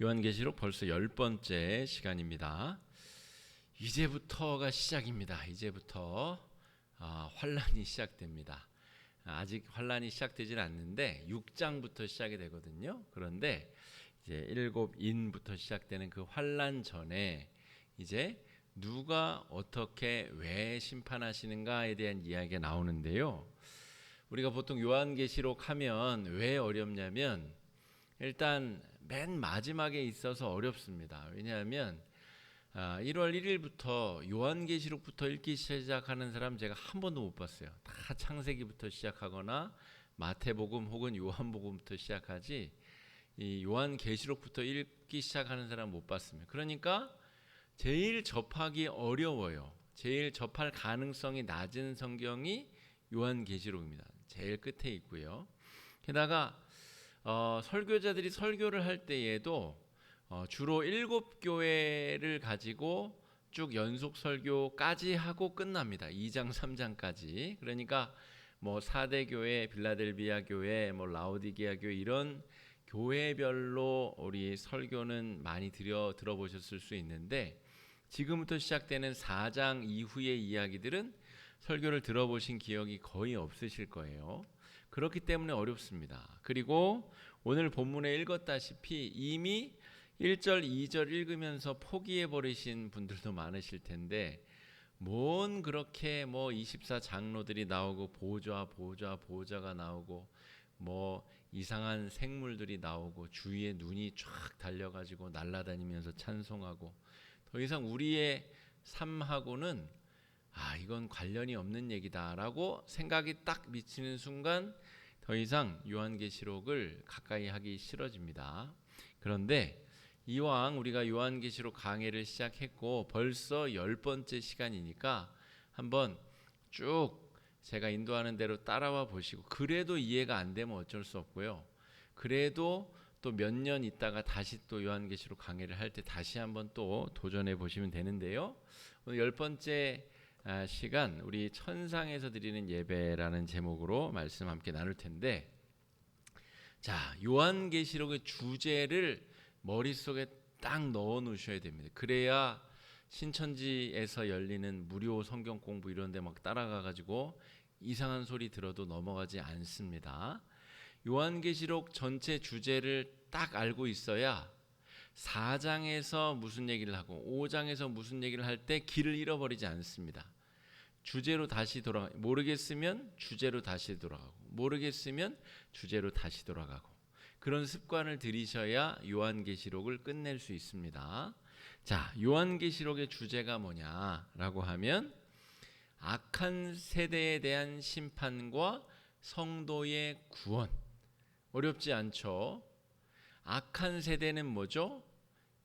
요한계시록 벌써 10번째 시간입니다. 이제부터가 시작입니다. 이제부터 환란이 시작됩니다. 아직 환란이 시작되진 않는데 6장부터 시작이 되거든요. 그런데 이제 7인부터 시작되는 그 환란 전에 이제 누가 어떻게 왜 심판하시는가에 대한 이야기가 나오는데요. 우리가 보통 요한계시록 하면 왜 어렵냐면 일단 맨 마지막에 있어서 어렵습니다. 왜냐하면 1월 1일부터 요한계시록부터 읽기 시작하는 사람 제가 한 번도 못 봤어요. 다 창세기부터 시작하거나 마태복음 혹은 요한복음부터 시작하지 이 요한계시록부터 읽기 시작하는 사람 못 봤습니다. 그러니까 제일 접하기 어려워요. 제일 접할 가능성이 낮은 성경이 요한계시록입니다. 제일 끝에 있고요. 게다가 설교자들이 설교를 할 때에도 주로 7교회를 가지고 쭉 연속 설교까지 하고 끝납니다. 2장 3장까지. 그러니까 뭐 4대 교회, 빌라델비아 교회, 뭐 라오디게아 교회 이런 교회별로 우리 설교는 많이 들어보셨을 수 있는데 지금부터 시작되는 4장 이후의 이야기들은 설교를 들어보신 기억이 거의 없으실 거예요. 그렇기 때문에 어렵습니다. 그리고 오늘 본문에 읽었다시피 이미 1절, 2절 읽으면서 포기해버리신 분들도 많으실 텐데 뭔 그렇게 뭐 24 장로들이 나오고 보좌가 나오고 뭐 이상한 생물들이 나오고 주위에 눈이 쫙 달려가지고 날아다니면서 찬송하고 더 이상 우리의 삶하고는 이건 관련이 없는 얘기다라고 생각이 딱 미치는 순간 더 이상 요한계시록을 가까이 하기 싫어집니다. 그런데 이왕 우리가 요한계시록 강해를 시작했고 벌써 10번째 시간이니까 한번 쭉 제가 인도하는 대로 따라와 보시고 그래도 이해가 안 되면 어쩔 수 없고요. 그래도 또 몇 년 있다가 다시 또 요한계시록 강해를 할 때 다시 한번 또 도전해 보시면 되는데요. 오늘 10번째 시간 우리 천상에서 드리는 예배라는 제목으로 말씀 함께 나눌 텐데 자, 요한계시록의 주제를 머릿속에 딱 넣어 놓으셔야 됩니다. 그래야 신천지에서 열리는 무료 성경 공부 이런 데 막 따라가 가지고 이상한 소리 들어도 넘어가지 않습니다. 요한계시록 전체 주제를 딱 알고 있어야 4장에서 무슨 얘기를 하고 5장에서 무슨 얘기를 할 때 길을 잃어버리지 않습니다. 주제로 다시 모르겠으면 주제로 다시 돌아가고 모르겠으면 주제로 다시 돌아가고 그런 습관을 들이셔야 요한계시록을 끝낼 수 있습니다. 자, 요한계시록의 주제가 뭐냐라고 하면 악한 세대에 대한 심판과 성도의 구원. 어렵지 않죠? 악한 세대는 뭐죠?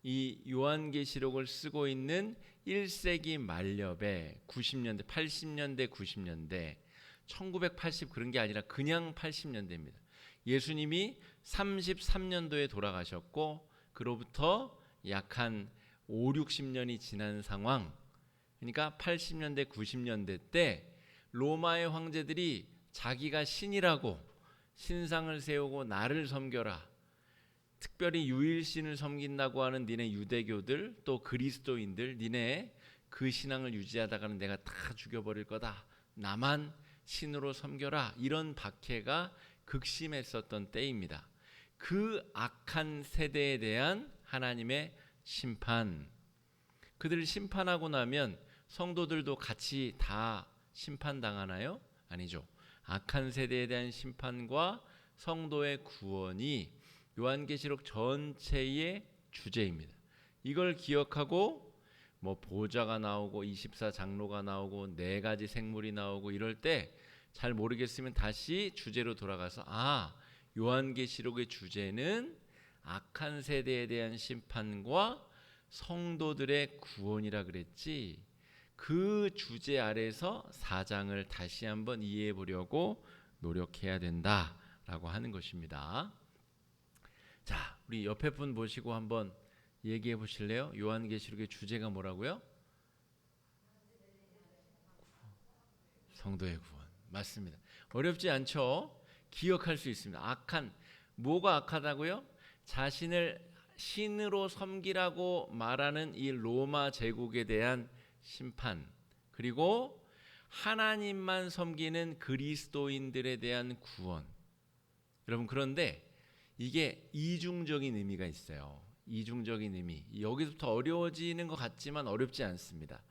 이 요한계시록을 쓰고 있는 1세기 말엽에 90년대, 80년대, 90년대 1980 그런 게 아니라 그냥 80년대입니다. 예수님이 33년도에 돌아가셨고 그로부터 약 한 5, 60년이 지난 상황 그러니까 80년대, 90년대 때 로마의 황제들이 자기가 신이라고 신상을 세우고 나를 섬겨라 특별히 유일신을 섬긴다고 하는 니네 유대교들 또 그리스도인들 니네 그 신앙을 유지하다가는 내가 다 죽여버릴 거다. 나만 신으로 섬겨라. 이런 박해가 극심했었던 때입니다. 그 악한 세대에 대한 하나님의 심판. 그들을 심판하고 나면 성도들도 같이 다 심판당하나요? 아니죠. 악한 세대에 대한 심판과 성도의 구원이 요한계시록 전체의 주제입니다. 이걸 기억하고 뭐 보좌가 나오고 24 장로가 나오고 4가지 생물이 나오고 이럴 때 잘 모르겠으면 다시 주제로 돌아가서 요한계시록의 주제는 악한 세대에 대한 심판과 성도들의 구원이라 그랬지. 그 주제 아래서 4장을 다시 한번 이해해 보려고 노력해야 된다라고 하는 것입니다. 자, 우리 옆에 분 보시고 한번 얘기해 보실래요? 요한계시록의 주제가 뭐라고요? 성도의 구원. 맞습니다. 어렵지 않죠? 기억할 수 있습니다. 뭐가 악하다고요? 자신을 신으로 섬기라고 말하는 이 로마 제국에 대한 심판, 그리고 하나님만 섬기는 그리스도인들에 대한 구원. 여러분, 그런데 이게 이중적인 의미가 있어요. 이중적인 의미. 여기서부터 어려워지는 것 같지만 어렵지 않습니다.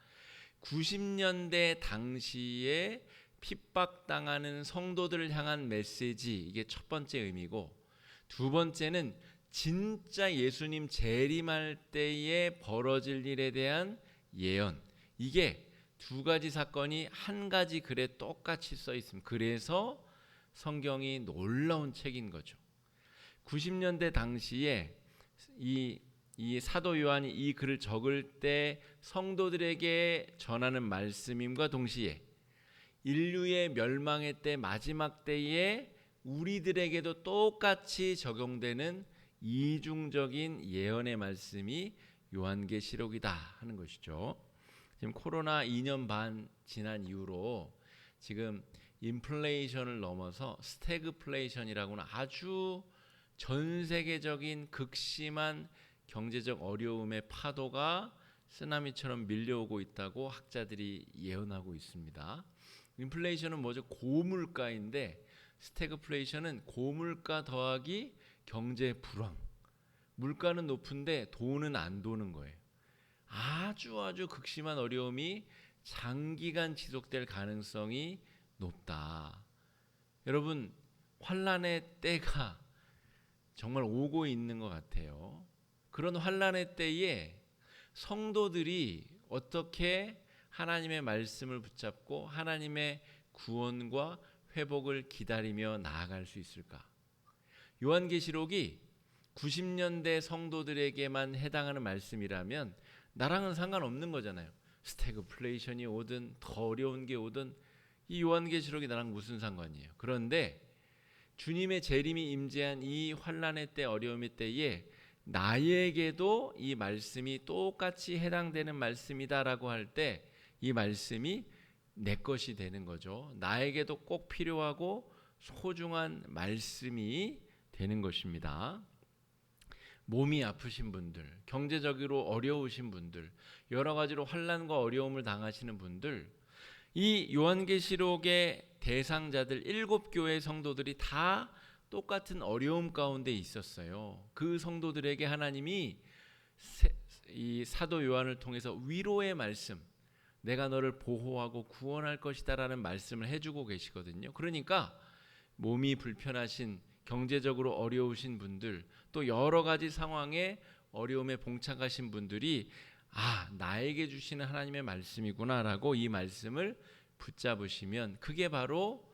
90년대 당시에 핍박당하는 성도들을 향한 메시지, 이게 첫 번째 의미고, 두 번째는 진짜 예수님 재림할 때에 벌어질 일에 대한 예언. 이게 두 가지 사건이 한 가지 글에 똑같이 써 있습니다. 그래서 성경이 놀라운 책인 거죠. 90년대 당시에 이 사도 요한이 이 글을 적을 때 성도들에게 전하는 말씀임과 동시에 인류의 멸망의 때, 마지막 때에 우리들에게도 똑같이 적용되는 이중적인 예언의 말씀이 요한계시록이다 하는 것이죠. 지금 코로나 2년 반 지난 이후로 지금 인플레이션을 넘어서 스태그플레이션이라고는 아주 전 세계적인 극심한 경제적 어려움의 파도가 쓰나미처럼 밀려오고 있다고 학자들이 예언하고 있습니다. 인플레이션은 뭐죠? 고물가인데 스태그플레이션은 고물가 더하기 경제 불황. 물가는 높은데 돈은 안 도는 거예요. 아주 극심한 어려움이 장기간 지속될 가능성이 높다. 여러분, 환란의 때가 정말 오고 있는 것 같아요. 그런 환란의 때에 성도들이 어떻게 하나님의 말씀을 붙잡고 하나님의 구원과 회복을 기다리며 나아갈 수 있을까? 요한계시록이 90년대 성도들에게만 해당하는 말씀이라면 나랑은 상관없는 거잖아요. 스태그플레이션이 오든 더 어려운 게 오든 이 요한계시록이 나랑 무슨 상관이에요. 그런데 주님의 재림이 임재한 이 환란의 때, 어려움의 때에 나에게도 이 말씀이 똑같이 해당되는 말씀이다라고 할 때 이 말씀이 내 것이 되는 거죠. 나에게도 꼭 필요하고 소중한 말씀이 되는 것입니다. 몸이 아프신 분들, 경제적으로 어려우신 분들, 여러 가지로 환난과 어려움을 당하시는 분들, 이 요한계시록의 대상자들 7교회 성도들이 다 똑같은 어려움 가운데 있었어요. 그 성도들에게 하나님이 이 사도 요한을 통해서 위로의 말씀, 내가 너를 보호하고 구원할 것이다라는 말씀을 해주고 계시거든요. 그러니까 몸이 불편하신, 경제적으로 어려우신 분들, 또 여러 가지 상황에 어려움에 봉착하신 분들이 나에게 주시는 하나님의 말씀이구나라고 이 말씀을 붙잡으시면 그게 바로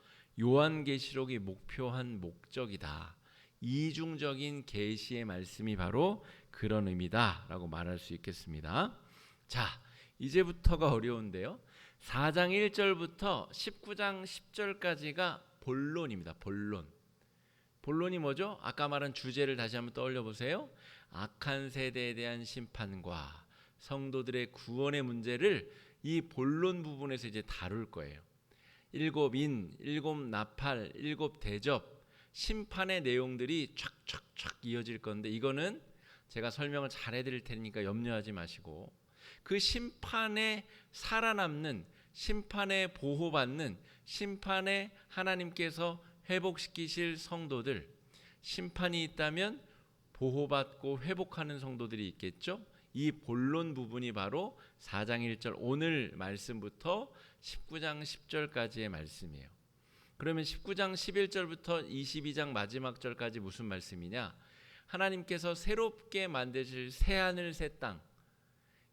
요한계시록이 목표한 목적이다. 이중적인 계시의 말씀이 바로 그런 의미다라고 말할 수 있겠습니다. 자, 이제부터가 어려운데요. 4장 1절부터 19장 10절까지가 본론입니다. 본론이 뭐죠? 아까 말한 주제를 다시 한번 떠올려 보세요. 악한 세대에 대한 심판과 성도들의 구원의 문제를 이 본론 부분에서 이제 다룰 거예요. 7인, 7나팔, 7대접, 심판의 내용들이 촥촥촥 이어질 건데 이거는 제가 설명을 잘 해드릴 테니까 염려하지 마시고 그 심판에 살아남는, 심판에 보호받는, 심판에 하나님께서 회복시키실 성도들, 심판이 있다면 보호받고 회복하는 성도들이 있겠죠. 이 본론 부분이 바로 4장 1절 오늘 말씀부터 19장 10절까지의 말씀이에요. 그러면 19장 11절부터 22장 마지막 절까지 무슨 말씀이냐? 하나님께서 새롭게 만드실 새하늘 새 땅,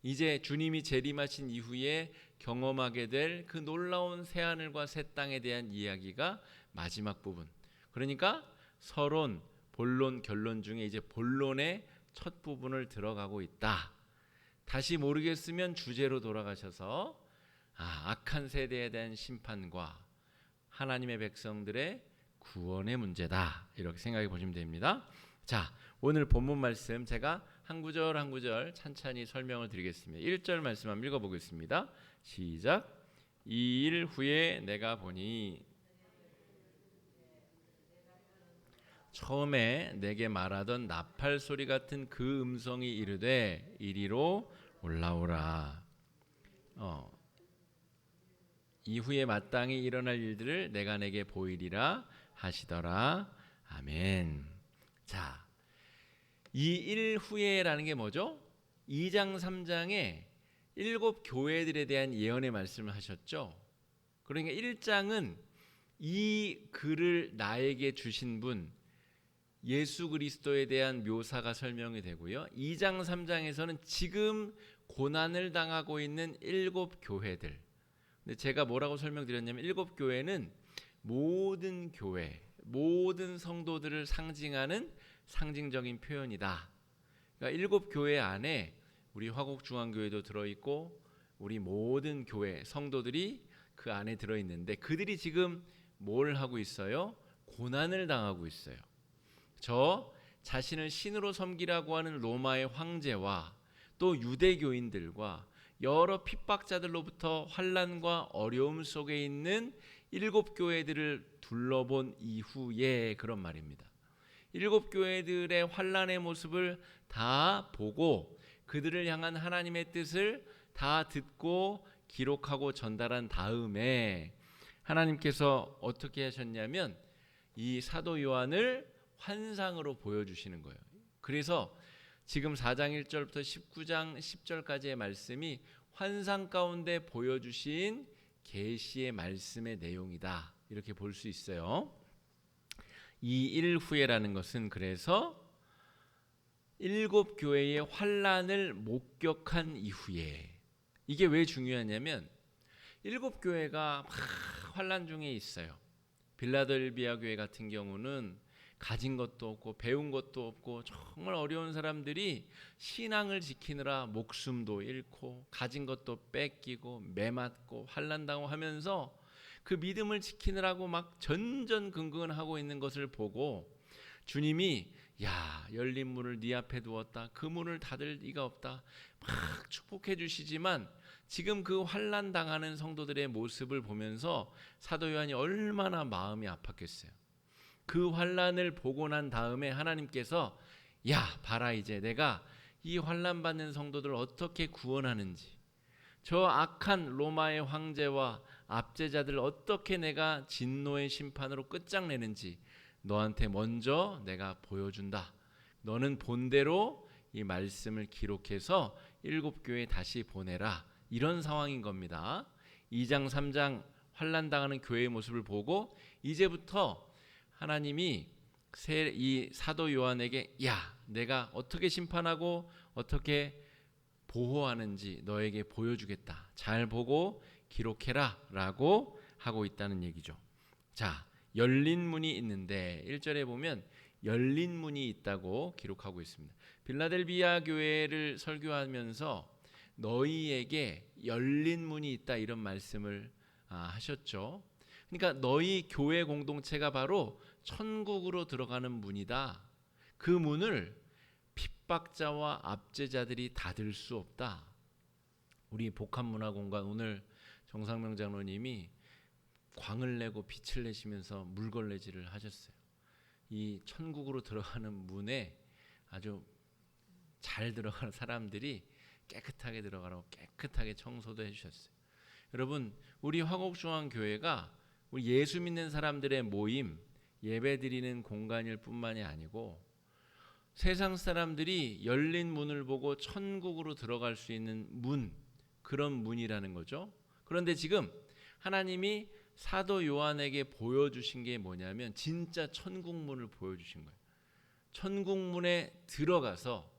이제 주님이 재림하신 이후에 경험하게 될 그 놀라운 새하늘과 새 땅에 대한 이야기가 마지막 부분. 그러니까 서론, 본론, 결론 중에 이제 본론의 첫 부분을 들어가고 있다. 다시 모르겠으면 주제로 돌아가셔서 악한 세대에 대한 심판과 하나님의 백성들의 구원의 문제다. 이렇게 생각해 보시면 됩니다. 자, 오늘 본문 말씀 제가 한 구절 한 구절 찬찬히 설명을 드리겠습니다. 1절 말씀 한번 읽어보겠습니다. 시작. 2일 후에 내가 보니 처음에 내게 말하던 나팔 소리 같은 그 음성이 이르되 이리로 올라오라. 이후에 마땅히 일어날 일들을 내가 내게 보이리라 하시더라. 아멘. 자, 이 일 후에라는 게 뭐죠? 2장 3장에 7교회들에 대한 예언의 말씀을 하셨죠. 그러니까 1장은 이 글을 나에게 주신 분 예수 그리스도에 대한 묘사가 설명이 되고요. 2장 3장에서는 지금 고난을 당하고 있는 7교회들. 근데 제가 뭐라고 설명드렸냐면 7교회는 모든 교회, 모든 성도들을 상징하는 상징적인 표현이다. 그러니까 7교회 안에 우리 화곡중앙교회도 들어있고 우리 모든 교회 성도들이 그 안에 들어있는데 그들이 지금 뭘 하고 있어요? 고난을 당하고 있어요. 저 자신을 신으로 섬기라고 하는 로마의 황제와 또 유대교인들과 여러 핍박자들로부터 환난과 어려움 속에 있는 7교회들을 둘러본 이후에 그런 말입니다. 7교회들의 환난의 모습을 다 보고 그들을 향한 하나님의 뜻을 다 듣고 기록하고 전달한 다음에 하나님께서 어떻게 하셨냐면 이 사도 요한을 환상으로 보여주시는 거예요. 그래서 지금 4장 1절부터 19장 10절까지의 말씀이 환상 가운데 보여주신 계시의 말씀의 내용이다. 이렇게 볼 수 있어요. 이 일 후에라는 것은 그래서 7교회의 환난을 목격한 이후에 이게 왜 중요하냐면 7교회가 막 환난 중에 있어요. 빌라델비아 교회 같은 경우는 가진 것도 없고 배운 것도 없고 정말 어려운 사람들이 신앙을 지키느라 목숨도 잃고 가진 것도 뺏기고 매맞고 환난당하고 하면서 그 믿음을 지키느라고 막 전전긍긍하고 있는 것을 보고 주님이 야 열린 문을 네 앞에 두었다. 그 문을 닫을 리가 없다. 막 축복해 주시지만 지금 그 환난 당하는 성도들의 모습을 보면서 사도 요한이 얼마나 마음이 아팠겠어요. 그 환난을 보고 난 다음에 하나님께서 야 봐라 이제 내가 이 환난 받는 성도들을 어떻게 구원하는지 저 악한 로마의 황제와 압제자들을 어떻게 내가 진노의 심판으로 끝장내는지 너한테 먼저 내가 보여준다. 너는 본대로 이 말씀을 기록해서 7교회에 다시 보내라. 이런 상황인 겁니다. 2장 3장 환난당하는 교회의 모습을 보고 이제부터 하나님이 이 사도 요한에게 야 내가 어떻게 심판하고 어떻게 보호하는지 너에게 보여주겠다. 잘 보고 기록해라 라고 하고 있다는 얘기죠. 자, 열린 문이 있는데 1절에 보면 열린 문이 있다고 기록하고 있습니다. 빌라델비아 교회를 설교하면서 너희에게 열린 문이 있다 이런 말씀을 하셨죠. 그러니까 너희 교회 공동체가 바로 천국으로 들어가는 문이다. 그 문을 핍박자와 압제자들이 닫을 수 없다. 우리 복합문화공간 오늘 정상명 장로님이 광을 내고 빛을 내시면서 물걸레질을 하셨어요. 이 천국으로 들어가는 문에 아주 잘 들어가는 사람들이 깨끗하게 들어가라고 깨끗하게 청소도 해주셨어요. 여러분 우리 화곡중앙교회가 우리 예수 믿는 사람들의 모임 예배드리는 공간일 뿐만이 아니고 세상 사람들이 열린 문을 보고 천국으로 들어갈 수 있는 문 그런 문이라는 거죠. 그런데 지금 하나님이 사도 요한에게 보여주신 게 뭐냐면 진짜 천국문을 보여주신 거예요. 천국문에 들어가서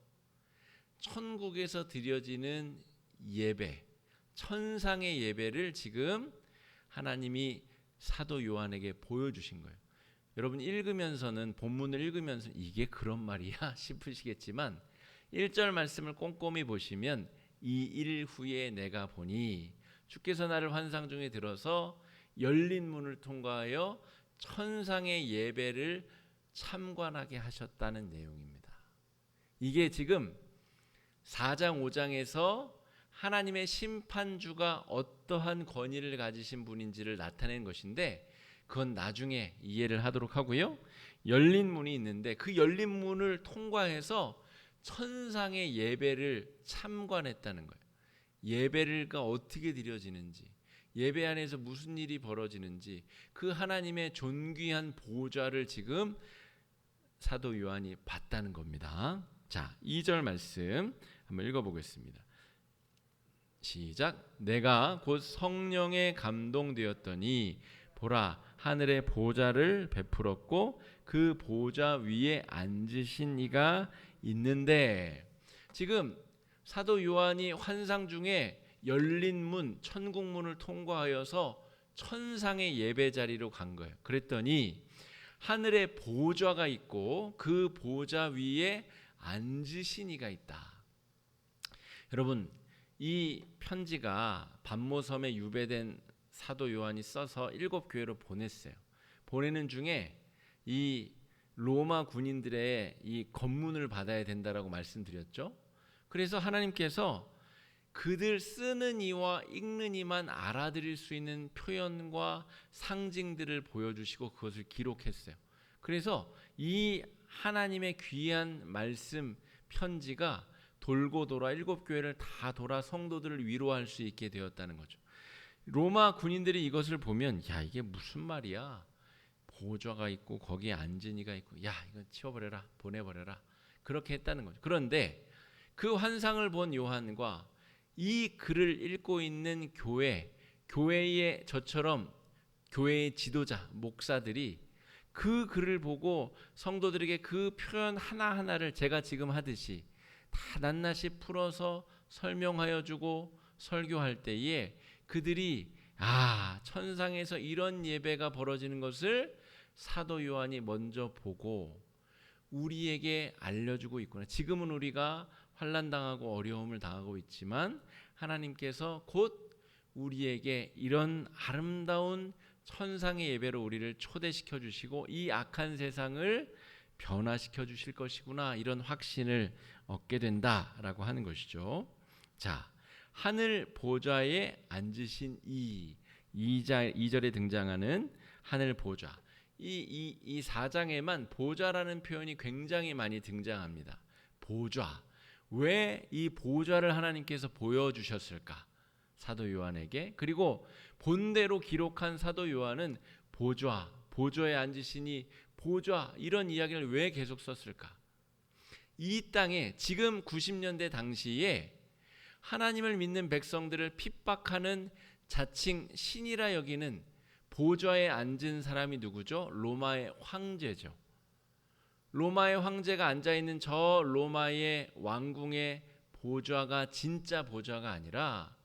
천국에서 드려지는 예배, 천상의 예배를 지금 하나님이 사도 요한에게 보여주신 거예요. 여러분 읽으면서는 본문을 읽으면서 이게 그런 말이야 싶으시겠지만 1절 말씀을 꼼꼼히 보시면 이 일 후에 내가 보니 주께서 나를 환상 중에 들어서 열린 문을 통과하여 천상의 예배를 참관하게 하셨다는 내용입니다. 이게 지금 4장 5장에서 하나님의 심판주가 어떠한 권위를 가지신 분인지를 나타낸 것인데 그건 나중에 이해를 하도록 하고요. 열린 문이 있는데 그 열린 문을 통과해서 천상의 예배를 참관했다는 거예요. 예배가 어떻게 드려지는지, 예배 안에서 무슨 일이 벌어지는지, 그 하나님의 존귀한 보좌를 지금 사도 요한이 봤다는 겁니다. 자, 2절 말씀 한번 읽어보겠습니다. 시작. 내가 곧 성령에 감동되었더니 보라, 하늘의 보좌를 베풀었고 그 보좌 위에 앉으신 이가 있는데, 지금 사도 요한이 환상 중에 열린 문, 천국 문을 통과하여서 천상의 예배 자리로 간 거예요. 그랬더니 하늘에 보좌가 있고 그 보좌 위에 앉으신 이가 있다. 여러분, 이 편지가 반모섬에 유배된 사도 요한이 써서 7교회로 보냈어요. 보내는 중에 이 로마 군인들의 이 검문을 받아야 된다라고 말씀드렸죠. 그래서 하나님께서 그들 쓰는 이와 읽는 이만 알아들을 수 있는 표현과 상징들을 보여주시고 그것을 기록했어요. 그래서 이 하나님의 귀한 말씀 편지가 돌고 돌아 7교회를 다 돌아 성도들을 위로할 수 있게 되었다는 거죠. 로마 군인들이 이것을 보면 야, 이게 무슨 말이야? 보좌가 있고 거기에 앉은 이가 있고, 야, 이거 치워버려라, 보내버려라, 그렇게 했다는 거죠. 그런데 그 환상을 본 요한과 이 글을 읽고 있는 교회의 저처럼 교회의 지도자, 목사들이 그 글을 보고 성도들에게 그 표현 하나하나를 제가 지금 하듯이 다 낱낱이 풀어서 설명하여 주고 설교할 때에 그들이 천상에서 이런 예배가 벌어지는 것을 사도 요한이 먼저 보고 우리에게 알려주고 있구나. 지금은 우리가 환난당하고 어려움을 당하고 있지만 하나님께서 곧 우리에게 이런 아름다운 천상의 예배로 우리를 초대시켜 주시고 이 악한 세상을 변화시켜 주실 것이구나, 이런 확신을 얻게 된다라고 하는 것이죠. 자, 하늘 보좌에 앉으신 2절에 등장하는 하늘 보좌, 이 4장에만 보좌라는 표현이 굉장히 많이 등장합니다. 보좌, 왜 이 보좌를 하나님께서 보여주셨을까? 사도 요한에게. 그리고 본대로 기록한 사도 요한은 보좌에 앉으시니 보좌, 이런 이야기를 왜 계속 썼을까? 이 땅에 지금 90년대 당시에 하나님을 믿는 백성들을 핍박하는 자칭 신이라 여기는 보좌에 앉은 사람이 누구죠? 로마의 황제죠. 로마의 황제가 앉아있는 저 로마의 왕궁의 보좌가 진짜 보좌가 아니라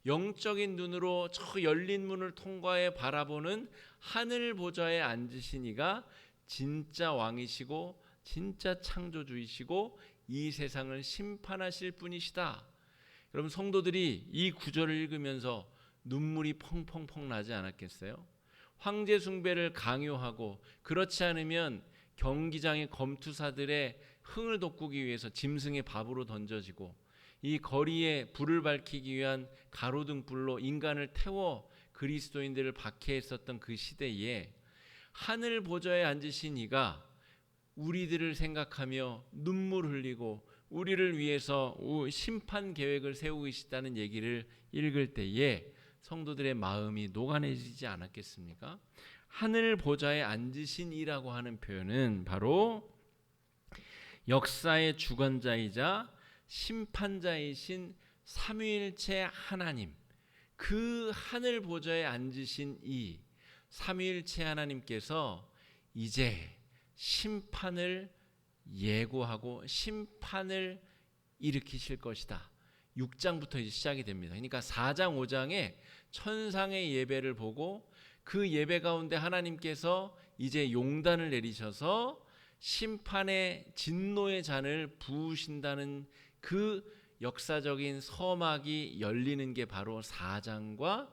영적인 눈으로 저 열린 문을 통과해 바라보는 하늘 보좌에 앉으신 이가 진짜 왕이시고 진짜 창조주이시고 이 세상을 심판하실 분이시다. 여러분, 성도들이 이 구절을 읽으면서 눈물이 펑펑펑 나지 않았겠어요? 황제 숭배를 강요하고 그렇지 않으면 경기장의 검투사들의 흥을 돋구기 위해서 짐승의 밥으로 던져지고 이 거리에 불을 밝히기 위한 가로등 불로 인간을 태워 그리스도인들을 박해했었던 그 시대에 하늘 보좌에 앉으신 이가 우리들을 생각하며 눈물 흘리고 우리를 위해서 심판 계획을 세우고 계시다는 얘기를 읽을 때에 성도들의 마음이 녹아내리지 않았겠습니까? 하늘 보좌에 앉으신 이라고 하는 표현은 바로 역사의 주관자이자 심판자이신 삼위일체 하나님, 그 하늘 보좌에 앉으신 이 삼위일체 하나님께서 이제 심판을 예고하고 심판을 일으키실 것이다. 6장부터 이제 시작이 됩니다. 그러니까 4장 5장에 천상의 예배를 보고 그 예배 가운데 하나님께서 이제 용단을 내리셔서 심판의 진노의 잔을 부으신다는 그 역사적인 서막이 열리는 게 바로 4장과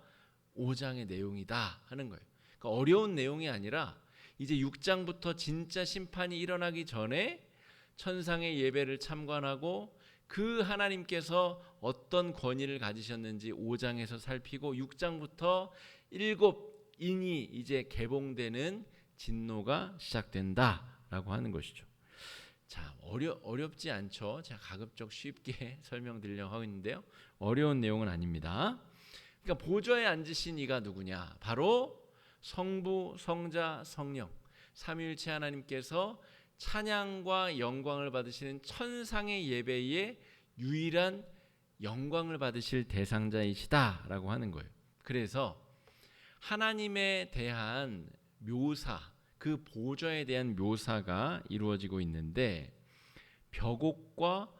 5장의 내용이다 하는 거예요. 그러니까 어려운 내용이 아니라 이제 6장부터 진짜 심판이 일어나기 전에 천상의 예배를 참관하고 그 하나님께서 어떤 권위를 가지셨는지 5장에서 살피고 6장부터 7 인이 이제 개봉되는 진노가 시작된다라고 하는 것이죠. 자, 어렵지 않죠? 제가 가급적 쉽게 설명드리려고 하고 있는데요. 어려운 내용은 아닙니다. 그러니까 보좌에 앉으신 이가 누구냐? 바로 성부, 성자, 성령, 삼위일체 하나님께서 찬양과 영광을 받으시는 천상의 예배에 유일한 영광을 받으실 대상자이시다라고 하는 거예요. 그래서 하나님에 대한 묘사, 그 보좌에 대한 묘사가 이루어지고 있는데 벽옥과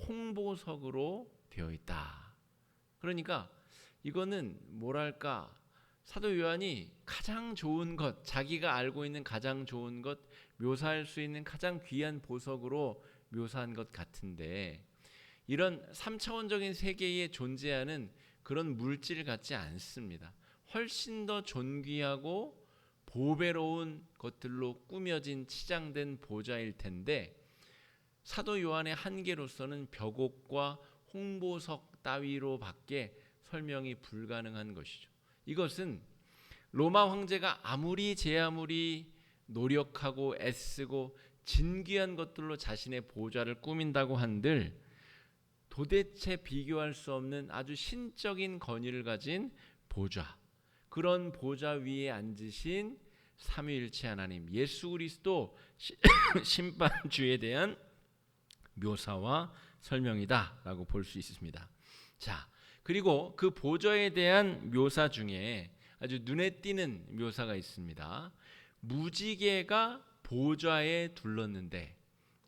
홍보석으로 되어 있다. 그러니까 이거는 뭐랄까, 사도 요한이 가장 좋은 것, 자기가 알고 있는 가장 좋은 것, 묘사할 수 있는 가장 귀한 보석으로 묘사한 것 같은데, 이런 3차원적인 세계에 존재하는 그런 물질 같지 않습니다. 훨씬 더 존귀하고 보배로운 것들로 꾸며진 치장된 보좌일 텐데, 사도 요한의 한계로서는 벽옥과 홍보석 따위로밖에 설명이 불가능한 것이죠. 이것은 로마 황제가 아무리 노력하고 애쓰고 진귀한 것들로 자신의 보좌를 꾸민다고 한들 도대체 비교할 수 없는 아주 신적인 권위를 가진 보좌, 그런 보좌 위에 앉으신 삼위일체 하나님 예수 그리스도 심판주에 대한 묘사와 설명이다라고 볼 수 있습니다. 자, 그리고 그 보좌에 대한 묘사 중에 아주 눈에 띄는 묘사가 있습니다. 무지개가 보좌에 둘렀는데,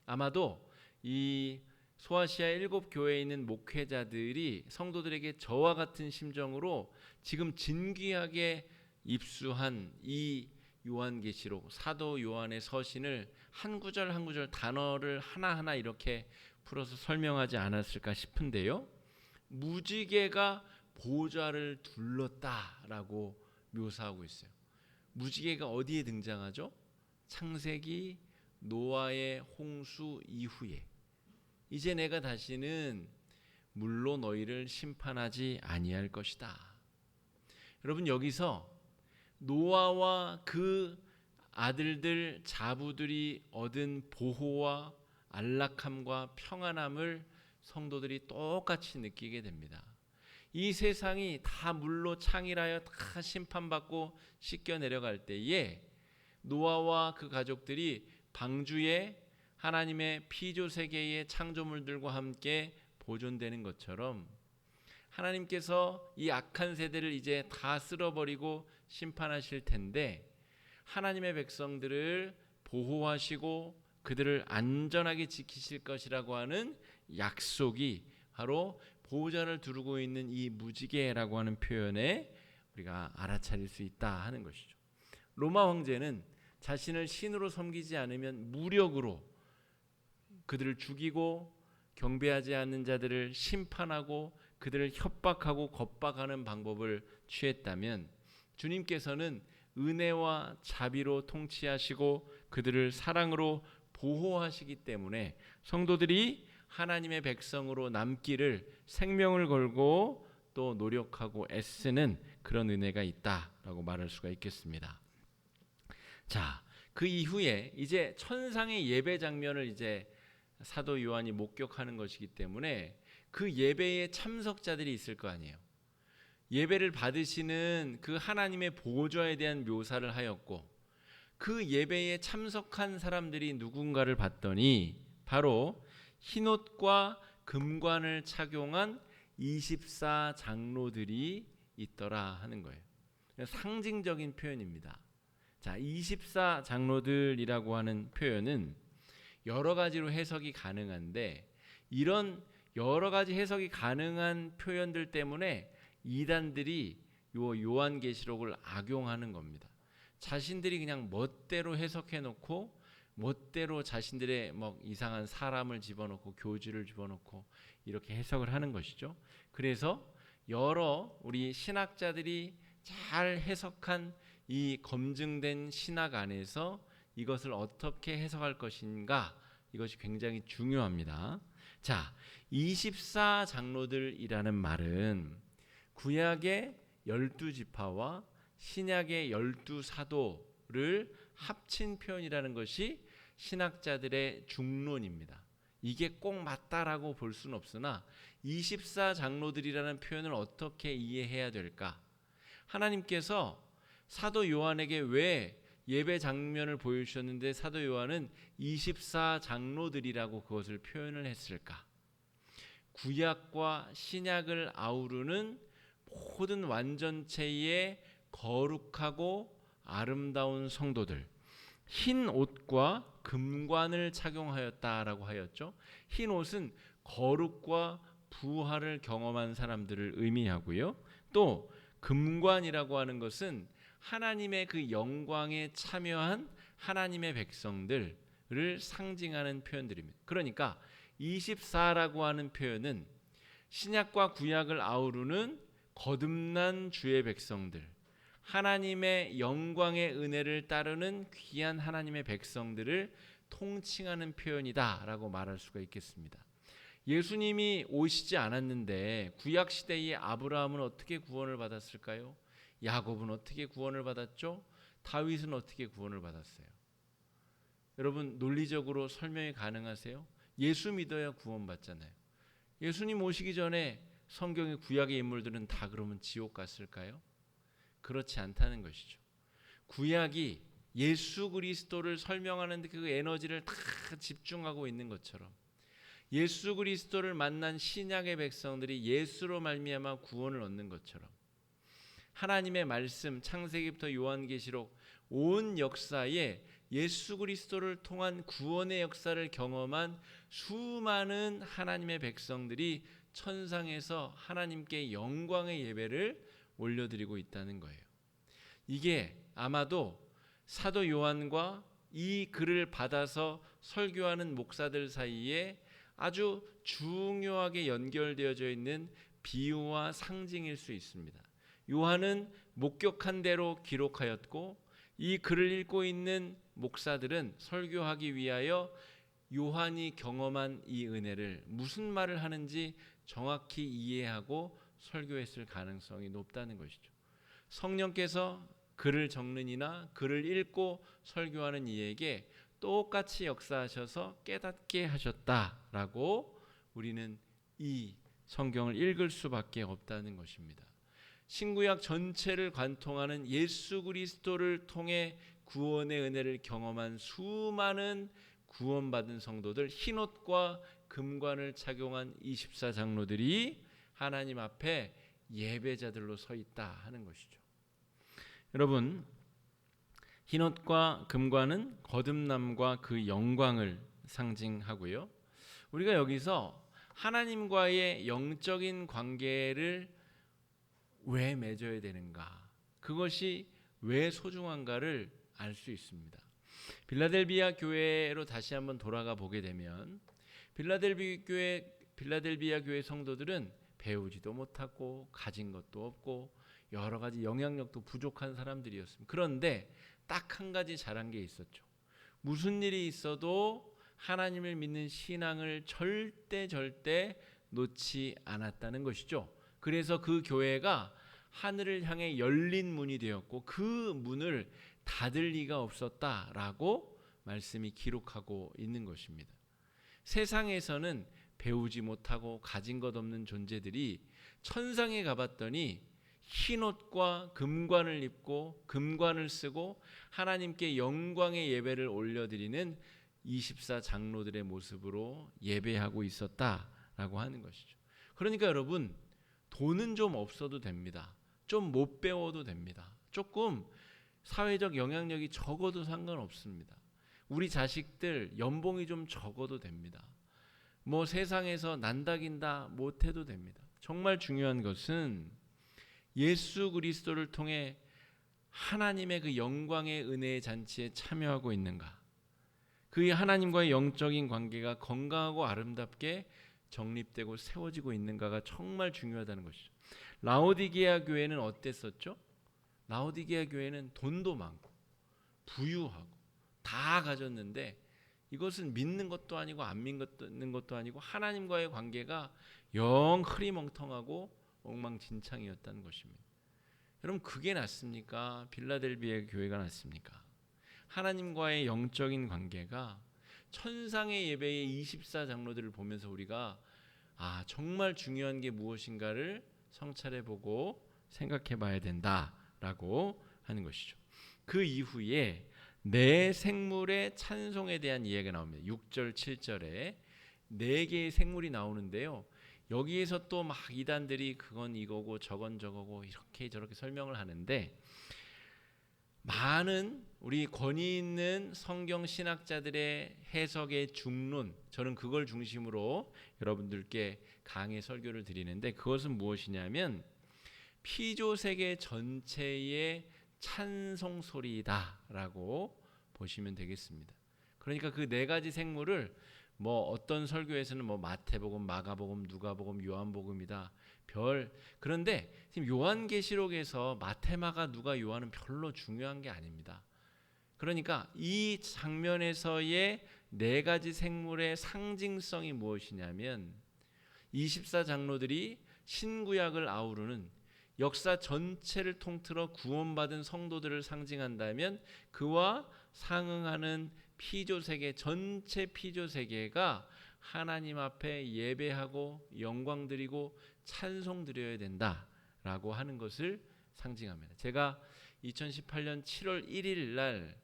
아마도 이 소아시아 7 교회에 있는 목회자들이 성도들에게 저와 같은 심정으로 지금 진귀하게 입수한 이 요한계시록, 사도 요한의 서신을 한 구절 한 구절 단어를 하나하나 이렇게 풀어서 설명하지 않았을까 싶은데요. 무지개가 보좌를 둘렀다라고 묘사하고 있어요. 무지개가 어디에 등장하죠? 창세기 노아의 홍수 이후에, 이제 내가 다시는 물로 너희를 심판하지 아니할 것이다. 여러분, 여기서 노아와 그 아들들 자부들이 얻은 보호와 안락함과 평안함을 성도들이 똑같이 느끼게 됩니다. 이 세상이 다 물로 창일하여 다 심판받고 씻겨 내려갈 때에 노아와 그 가족들이 방주에 하나님의 피조 세계의 창조물들과 함께 보존되는 것처럼 하나님께서 이 악한 세대를 이제 다 쓸어버리고 심판하실 텐데, 하나님의 백성들을 보호하시고 그들을 안전하게 지키실 것이라고 하는 약속이 바로 보호자를 두르고 있는 이 무지개라고 하는 표현에 우리가 알아차릴 수 있다 하는 것이죠. 로마 황제는 자신을 신으로 섬기지 않으면 무력으로 그들을 죽이고 경배하지 않는 자들을 심판하고 그들을 협박하고 겁박하는 방법을 취했다면, 주님께서는 은혜와 자비로 통치하시고 그들을 사랑으로 보호하시기 때문에 성도들이 하나님의 백성으로 남기를 생명을 걸고 또 노력하고 애쓰는 그런 은혜가 있다라고 말할 수가 있겠습니다. 자, 그 이후에 이제 천상의 예배 장면을 이제 사도 요한이 목격하는 것이기 때문에 그 예배에 참석자들이 있을 거 아니에요. 예배를 받으시는 그 하나님의 보좌에 대한 묘사를 하였고, 그 예배에 참석한 사람들이 누군가를 봤더니 바로 흰옷과 금관을 착용한 24장로들이 있더라 하는 거예요. 상징적인 표현입니다. 자, 24장로들이라고 하는 표현은 여러 가지로 해석이 가능한데, 이런 여러 가지 해석이 가능한 표현들 때문에 이단들이 요한계시록을 악용하는 겁니다. 자신들이 그냥 멋대로 해석해 놓고 멋대로 자신들의 이상한 사람을 집어넣고 교주를 집어넣고 이렇게 해석을 하는 것이죠. 그래서 여러 우리 신학자들이 잘 해석한 이 검증된 신학 안에서 이것을 어떻게 해석할 것인가, 이것이 굉장히 중요합니다. 자, 24장로들이라는 말은 구약의 12지파와 신약의 12사도를 합친 표현이라는 것이 신학자들의 중론입니다. 이게 꼭 맞다라고 볼 수는 없으나 24장로들이라는 표현을 어떻게 이해해야 될까? 하나님께서 사도 요한에게 왜 예배 장면을 보여주셨는데 사도 요한은 24장로들이라고 그것을 표현을 했을까? 구약과 신약을 아우르는 모든 완전체의 거룩하고 아름다운 성도들, 흰 옷과 금관을 착용하였다라고 하였죠. 흰 옷은 거룩과 부활을 경험한 사람들을 의미하고요. 또 금관이라고 하는 것은 하나님의 그 영광에 참여한 하나님의 백성들을 상징하는 표현들입니다. 그러니까 24라고 하는 표현은 신약과 구약을 아우르는 거듭난 주의 백성들, 하나님의 영광의 은혜를 따르는 귀한 하나님의 백성들을 통칭하는 표현이다라고 말할 수가 있겠습니다. 예수님이 오시지 않았는데 구약 시대의 아브라함은 어떻게 구원을 받았을까요? 야곱은 어떻게 구원을 받았죠? 다윗은 어떻게 구원을 받았어요? 여러분 논리적으로 설명이 가능하세요? 예수 믿어야 구원받잖아요. 예수님 오시기 전에 성경의 구약의 인물들은 다 그러면 지옥 갔을까요? 그렇지 않다는 것이죠. 구약이 예수 그리스도를 설명하는 데 그 에너지를 다 집중하고 있는 것처럼 예수 그리스도를 만난 신약의 백성들이 예수로 말미암아 구원을 얻는 것처럼 하나님의 말씀 창세기부터 요한계시록 온 역사에 예수 그리스도를 통한 구원의 역사를 경험한 수많은 하나님의 백성들이 천상에서 하나님께 영광의 예배를 올려드리고 있다는 거예요. 이게 아마도 사도 요한과 이 글을 받아서 설교하는 목사들 사이에 아주 중요하게 연결되어져 있는 비유와 상징일 수 있습니다. 요한은 목격한 대로 기록하였고 이 글을 읽고 있는 목사들은 설교하기 위하여 요한이 경험한 이 은혜를 무슨 말을 하는지 정확히 이해하고 설교했을 가능성이 높다는 것이죠. 성령께서 글을 적는 이나 글을 읽고 설교하는 이에게 똑같이 역사하셔서 깨닫게 하셨다라고 우리는 이 성경을 읽을 수밖에 없다는 것입니다. 신구약 전체를 관통하는 예수 그리스도를 통해 구원의 은혜를 경험한 수많은 구원받은 성도들, 흰옷과 금관을 착용한 24장로들이 하나님 앞에 예배자들로 서 있다 하는 것이죠. 여러분, 흰옷과 금관은 거듭남과 그 영광을 상징하고요. 우리가 여기서 하나님과의 영적인 관계를 왜 맺어야 되는가? 그것이 왜 소중한가를 알 수 있습니다. 빌라델비아 교회로 다시 한번 돌아가 보게 되면 빌라델비아 교회 성도들은 배우지도 못하고 가진 것도 없고 여러 가지 영향력도 부족한 사람들이었습니다. 그런데 딱 한 가지 잘한 게 있었죠. 무슨 일이 있어도 하나님을 믿는 신앙을 절대 놓지 않았다는 것이죠. 그래서 그 교회가 하늘을 향해 열린 문이 되었고 그 문을 닫을 리가 없었다라고 말씀이 기록하고 있는 것입니다. 세상에서는 배우지 못하고 가진 것 없는 존재들이 천상에 가봤더니 흰옷과 금관을 입고 금관을 쓰고 하나님께 영광의 예배를 올려드리는 24장로들의 모습으로 예배하고 있었다라고 하는 것이죠. 그러니까 여러분, 돈은 좀 없어도 됩니다. 좀 못 배워도 됩니다. 조금 사회적 영향력이 적어도 상관없습니다. 우리 자식들 연봉이 좀 적어도 됩니다. 뭐 세상에서 난다긴다 못해도 됩니다. 정말 중요한 것은 예수 그리스도를 통해 하나님의 그 영광의 은혜의 잔치에 참여하고 있는가, 그 하나님과의 영적인 관계가 건강하고 아름답게 정립되고 세워지고 있는가가 정말 중요하다는 것이죠. 라오디게아 교회는 어땠었죠? 라오디게아 교회는 돈도 많고 부유하고 다 가졌는데 이것은 믿는 것도 아니고 안 믿는 것도 아니고 하나님과의 관계가 영 흐리멍텅하고 엉망진창이었다는 것입니다. 여러분 그게 낫습니까? 빌라델비아 교회가 낫습니까? 하나님과의 영적인 관계가 천상의 예배의 24장로들을 보면서 우리가 정말 중요한 게 무엇인가를 성찰해보고 생각해봐야 된다라고 하는 것이죠. 그 이후에 내 생물의 찬송에 대한 이야기가 나옵니다. 6절 7절에 4개의 생물이 나오는데요. 여기에서 또 막 이단들이 그건 이거고 저건 저거고 이렇게 저렇게 설명을 하는데, 많은 우리 권위 있는 성경 신학자들의 해석의 중론, 저는 그걸 중심으로 여러분들께 강의 설교를 드리는데, 그것은 무엇이냐면 피조 세계 전체의 찬송 소리다라고 보시면 되겠습니다. 그러니까 그 4가지 생물을 어떤 설교에서는 마태복음, 마가복음, 누가복음, 요한복음이다. 그런데 지금 요한계시록에서 마태, 마가, 누가, 요한은 별로 중요한 게 아닙니다. 그러니까 이 장면에서의 4가지 생물의 상징성이 무엇이냐면 24장로들이 신구약을 아우르는 역사 전체를 통틀어 구원받은 성도들을 상징한다면, 그와 상응하는 피조세계, 전체 피조세계가 하나님 앞에 예배하고 영광 드리고 찬송 드려야 된다라고 하는 것을 상징합니다. 제가 2018년 7월 1일 날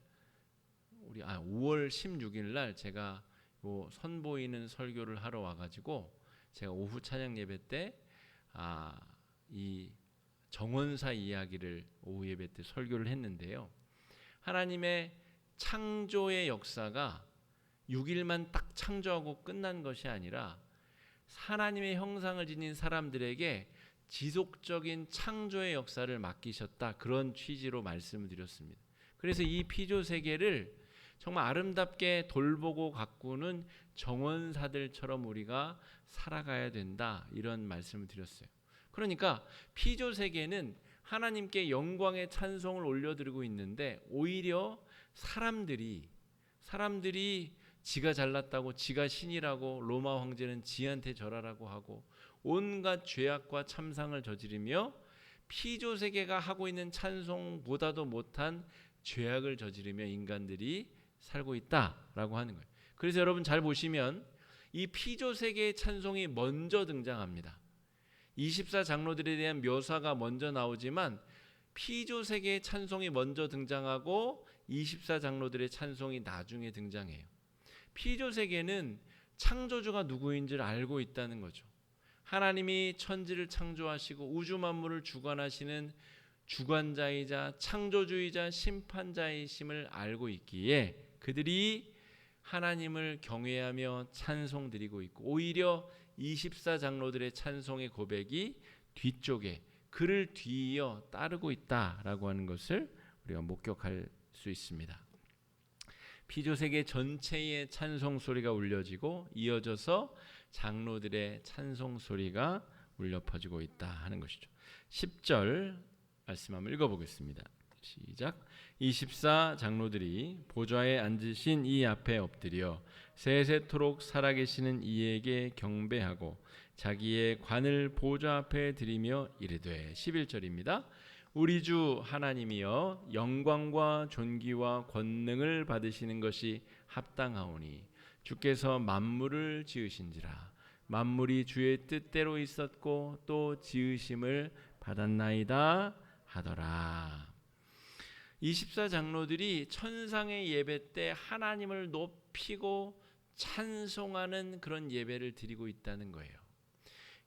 5월 16일 날 제가 선보이는 설교를 하러 와가지고 제가 오후 찬양 예배 때 이 정원사 이야기를 오후 예배 때 설교를 했는데요. 하나님의 창조의 역사가 6일만 딱 창조하고 끝난 것이 아니라 하나님의 형상을 지닌 사람들에게 지속적인 창조의 역사를 맡기셨다, 그런 취지로 말씀을 드렸습니다. 그래서 이 피조 세계를 정말 아름답게 돌보고 가꾸는 정원사들처럼 우리가 살아가야 된다, 이런 말씀을 드렸어요. 그러니까 피조 세계는 하나님께 영광의 찬송을 올려드리고 있는데, 오히려 사람들이 지가 잘났다고, 지가 신이라고, 로마 황제는 지한테 절하라고 하고 온갖 죄악과 참상을 저지르며 피조 세계가 하고 있는 찬송보다도 못한 죄악을 저지르며 인간들이 살고 있다라고 하는 거예요. 그래서 여러분 잘 보시면 이 피조 세계의 찬송이 먼저 등장합니다. 24장로들에 대한 묘사가 먼저 나오지만 피조 세계의 찬송이 먼저 등장하고 24장로들의 찬송이 나중에 등장해요. 피조 세계는 창조주가 누구인지를 알고 있다는 거죠. 하나님이 천지를 창조하시고 우주 만물을 주관하시는 주관자이자 창조주이자 심판자이심을 알고 있기에 그들이 하나님을 경외하며 찬송드리고 있고, 오히려 24장로들의 찬송의 고백이 뒤쪽에 그를 뒤이어 따르고 있다라고 하는 것을 우리가 목격할 수 있습니다. 피조세계 전체의 찬송 소리가 울려지고 이어져서 장로들의 찬송 소리가 울려 퍼지고 있다 하는 것이죠. 10절 말씀 한번 읽어보겠습니다. 시작. 24장로들이 보좌에 앉으신 이 앞에 엎드려 세세토록 살아계시는 이에게 경배하고 자기의 관을 보좌 앞에 드리며 이르되, 11절입니다. 우리 주 하나님이여, 영광과 존귀와 권능을 받으시는 것이 합당하오니 주께서 만물을 지으신지라. 만물이 주의 뜻대로 있었고 또 지으심을 받았나이다 하더라. 24장로들이 천상의 예배 때 하나님을 높이고 찬송하는 그런 예배를 드리고 있다는 거예요.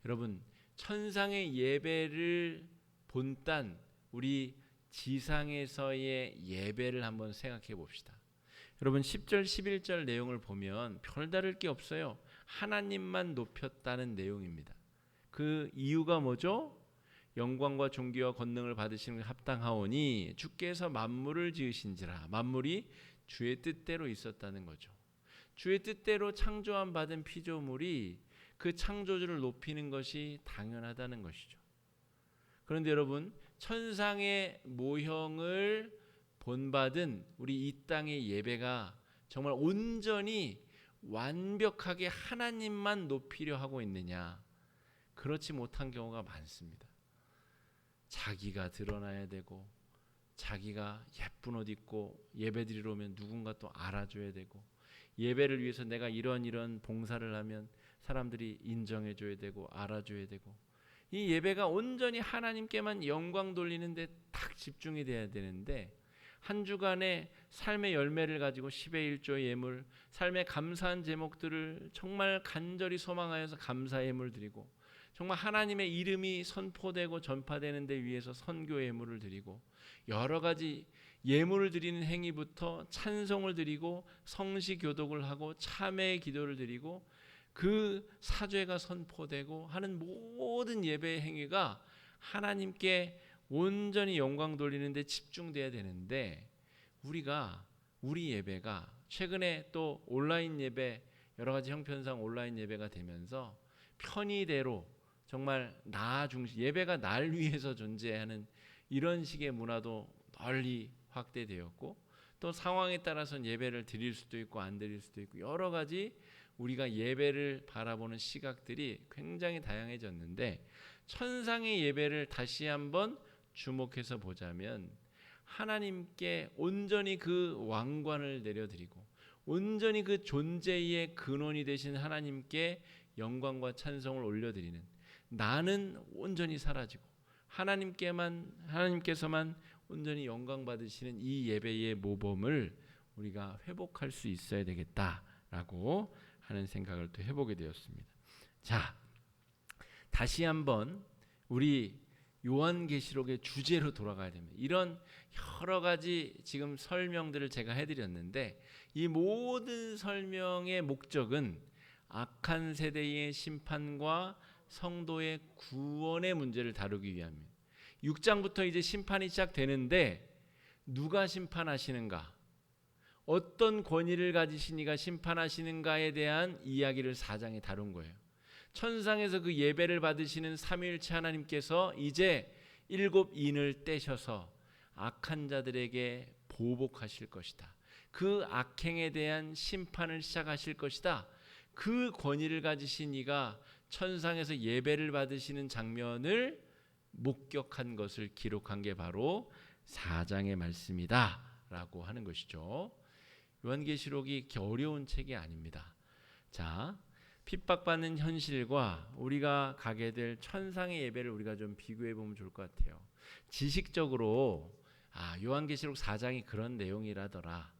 여러분, 천상의 예배를 본딴 우리 지상에서의 예배를 한번 생각해 봅시다. 여러분 10절 11절 내용을 보면 별다를 게 없어요. 하나님만 높였다는 내용입니다. 그 이유가 뭐죠? 영광과 존귀와 권능을 받으시는 게 합당하오니 주께서 만물을 지으신지라. 만물이 주의 뜻대로 있었다는 거죠. 주의 뜻대로 창조함 받은 피조물이 그 창조주를 높이는 것이 당연하다는 것이죠. 그런데 여러분, 천상의 모형을 본받은 우리 이 땅의 예배가 정말 온전히 완벽하게 하나님만 높이려 하고 있느냐? 그렇지 못한 경우가 많습니다. 자기가 드러나야 되고 자기가 예쁜 옷 입고 예배드리러 오면 누군가 또 알아줘야 되고 예배를 위해서 내가 이런 봉사를 하면 사람들이 인정해줘야 되고 알아줘야 되고 이 예배가 온전히 하나님께만 영광 돌리는데 딱 집중이 돼야 되는데 한 주간의 삶의 열매를 가지고 10의 1조 예물, 삶의 감사한 제목들을 정말 간절히 소망하여서 감사 예물 드리고 정말 하나님의 이름이 선포되고 전파되는 데 위해서 선교 예물을 드리고 여러 가지 예물을 드리는 행위부터 찬송을 드리고 성시 교독을 하고 참회의 기도를 드리고 그 사죄가 선포되고 하는 모든 예배의 행위가 하나님께 온전히 영광 돌리는 데 집중돼야 되는데 우리 예배가 최근에 또 온라인 예배 여러 가지 형편상 온라인 예배가 되면서 편의대로 정말 나 중심 예배가 날 위해서 존재하는 이런 식의 문화도 널리 확대되었고 또 상황에 따라서는 예배를 드릴 수도 있고 안 드릴 수도 있고 여러 가지 우리가 예배를 바라보는 시각들이 굉장히 다양해졌는데 천상의 예배를 다시 한번 주목해서 보자면 하나님께 온전히 그 왕관을 내려드리고 온전히 그 존재의 근원이 되신 하나님께 영광과 찬송을 올려드리는 나는 온전히 사라지고 하나님께서만 온전히 영광 받으시는 이 예배의 모범을 우리가 회복할 수 있어야 되겠다라고 하는 생각을 또 해보게 되었습니다. 자, 다시 한번 우리 요한계시록의 주제로 돌아가야 됩니다. 이런 여러 가지 지금 설명들을 제가 해드렸는데 이 모든 설명의 목적은 악한 세대의 심판과 성도의 구원의 문제를 다루기 위함입니다. 6장부터 이제 심판이 시작되는데 누가 심판하시는가? 어떤 권위를 가지신 이가 심판하시는가에 대한 이야기를 4장에 다룬 거예요. 천상에서 그 예배를 받으시는 삼위일체 하나님께서 이제 7인을 떼셔서 악한 자들에게 보복하실 것이다. 그 악행에 대한 심판을 시작하실 것이다. 그 권위를 가지신 이가 천상에서 예배를 받으시는 장면을 목격한 것을 기록한 게 바로 4장의 말씀이다 라고 하는 것이죠. 요한계시록이 이렇게 어려운 책이 아닙니다. 자, 핍박받는 현실과 우리가 가게 될 천상의 예배를 우리가 좀 비교해 보면 좋을 것 같아요. 지식적으로 요한계시록 4장이 그런 내용이라더라.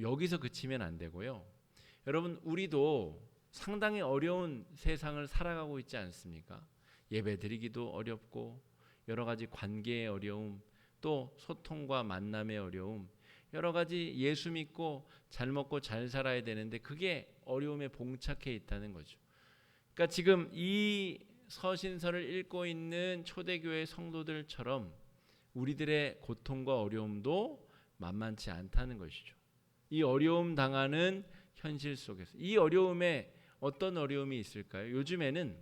여기서 그치면 안 되고요. 여러분 우리도 상당히 어려운 세상을 살아가고 있지 않습니까? 예배 드리기도 어렵고 여러 가지 관계의 어려움 또 소통과 만남의 어려움 여러 가지 예수 믿고 잘 먹고 잘 살아야 되는데 그게 어려움에 봉착해 있다는 거죠. 그러니까 지금 이 서신서를 읽고 있는 초대교회 성도들처럼 우리들의 고통과 어려움도 만만치 않다는 것이죠. 이 어려움 당하는 현실 속에서 이 어려움에 어떤 어려움이 있을까요? 요즘에는